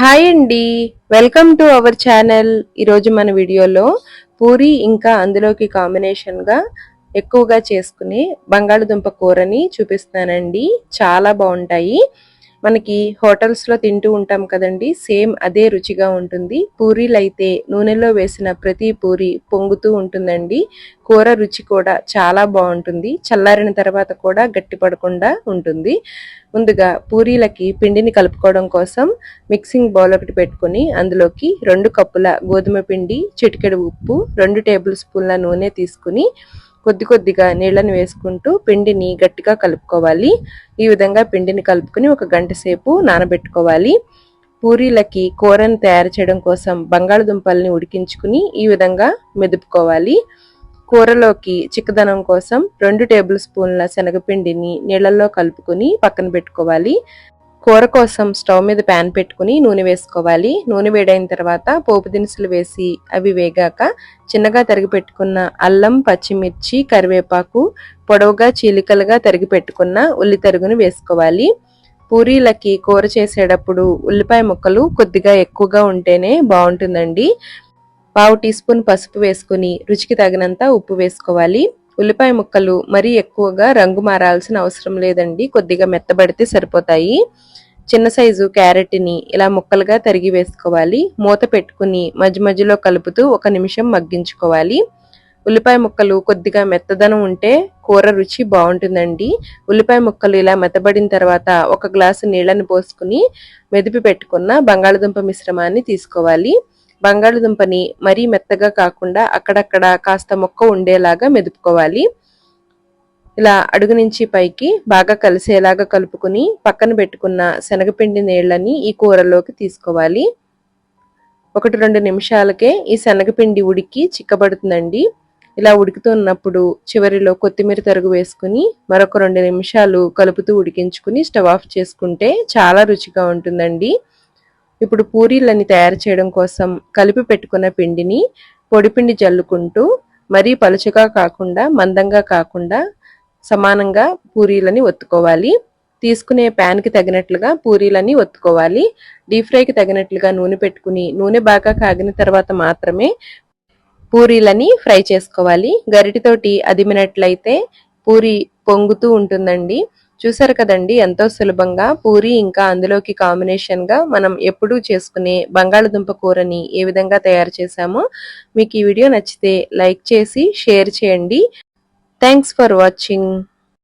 Hi అండి, welcome to our channel. ఈరోజు మన వీడియోలో పూరి ఇంకా అందులోకి కాంబినేషన్గా ఎక్కువగా చేసుకునే బంగాళదుంప కూరని చూపిస్తానండి. చాలా బాగుంటాయి. మనకి హోటల్స్లో తింటూ ఉంటాం కదండి, సేమ్ అదే రుచిగా ఉంటుంది. పూరీలు అయితే నూనెలో వేసిన ప్రతి పూరి పొంగుతూ ఉంటుందండి. కూర రుచి కూడా చాలా బాగుంటుంది. చల్లారిన తర్వాత కూడా గట్టి పడకుండా ఉంటుంది. ముందుగా పూరీలకి పిండిని కలుపుకోవడం కోసం మిక్సింగ్ బౌల్ ఒకటి పెట్టుకుని అందులోకి 2 కప్పుల గోధుమ పిండి, చిటికెడు ఉప్పు, 2 టేబుల్ స్పూన్ల నూనె తీసుకుని కొద్ది కొద్దిగా నీళ్ళని వేసుకుంటూ పిండిని గట్టిగా కలుపుకోవాలి. ఈ విధంగా పిండిని కలుపుకుని 1 గంట సేపు నానబెట్టుకోవాలి. పూరీలకి కూరను తయారు చేయడం కోసం బంగాళదుంపల్ని ఉడికించుకుని ఈ విధంగా మెదుపుకోవాలి. కూరలోకి చిక్కదనం కోసం 2 టేబుల్ స్పూన్ల శనగపిండిని నీళ్ళల్లో కలుపుకుని పక్కన పెట్టుకోవాలి. కూర కోసం స్టవ్ మీద ప్యాన్ పెట్టుకుని నూనె వేసుకోవాలి. నూనె వేడైన తర్వాత పోపు దినుసులు వేసి అవి వేగాక చిన్నగా తరిగి పెట్టుకున్న అల్లం, పచ్చిమిర్చి, కరివేపాకు, పొడవుగా చీలికలుగా తరిగి పెట్టుకున్న ఉల్లి తరుగును వేసుకోవాలి. పూరీలకి కూర చేసేటప్పుడు ఉల్లిపాయ ముక్కలు కొద్దిగా ఎక్కువగా ఉంటేనే బాగుంటుందండి. 1/2 టీ స్పూన్ పసుపు వేసుకుని రుచికి తగినంత ఉప్పు వేసుకోవాలి. ఉల్లిపాయ ముక్కలు మరీ ఎక్కువగా రంగు మారాల్సిన అవసరం లేదండి, కొద్దిగా మెత్తబడితే సరిపోతాయి. చిన్న సైజు క్యారెట్ని ఇలా ముక్కలుగా తరిగి వేసుకోవాలి. మూత పెట్టుకుని మధ్య మధ్యలో కలుపుతూ 1 నిమిషం మగ్గించుకోవాలి. ఉల్లిపాయ ముక్కలు కొద్దిగా మెత్తదనం ఉంటే కూర రుచి బాగుంటుందండి. ఉల్లిపాయ ముక్కలు ఇలా మెత్తబడిన తర్వాత 1 గ్లాసు నీళ్ళని పోసుకుని మెదిపి పెట్టుకున్న బంగాళదుంప మిశ్రమాన్ని తీసుకోవాలి. బంగాళదుంపని మరీ మెత్తగా కాకుండా అక్కడక్కడ కాస్త ముక్క ఉండేలాగా మెదుపుకోవాలి. ఇలా అడుగు నుంచి పైకి బాగా కలిసేలాగా కలుపుకుని పక్కన పెట్టుకున్న శనగపిండి నీళ్ళని ఈ కూరలోకి తీసుకోవాలి. 1-2 నిమిషాలకే ఈ శనగపిండి ఉడికి చిక్కబడుతుందండి. ఇలా ఉడుకుతున్నప్పుడు చివరిలో కొత్తిమీర తరుగు వేసుకుని మరొక 2 నిమిషాలు కలుపుతూ ఉడికించుకుని స్టవ్ ఆఫ్ చేసుకుంటే చాలా రుచిగా ఉంటుందండి. ఇప్పుడు పూరీలని తయారు చేయడం కోసం కలిపి పెట్టుకున్న పిండిని పొడిపిండి జల్లుకుంటూ మరీ పలుచగా కాకుండా మందంగా కాకుండా సమానంగా పూరీలని ఒత్తుకోవాలి. తీసుకునే ప్యాన్కి తగినట్లుగా పూరీలని ఒత్తుకోవాలి. డీప్ ఫ్రైకి తగినట్లుగా నూనె పెట్టుకుని నూనె బాగా కాగిన తర్వాత మాత్రమే పూరీలని ఫ్రై చేసుకోవాలి. గరిటెతోటి అదిమినట్లయితే పూరి పొంగుతూ ఉంటుందండి. చూసారు కదండి, ఎంతో సులభంగా పూరి ఇంకా అందులోకి కాంబినేషన్గా మనం ఎప్పుడూ చేసుకునే బంగాళదుంప కూరని ఏ విధంగా తయారు చేశామో. మీకు ఈ వీడియో నచ్చితే లైక్ చేసి షేర్ చేయండి. Thanks for watching.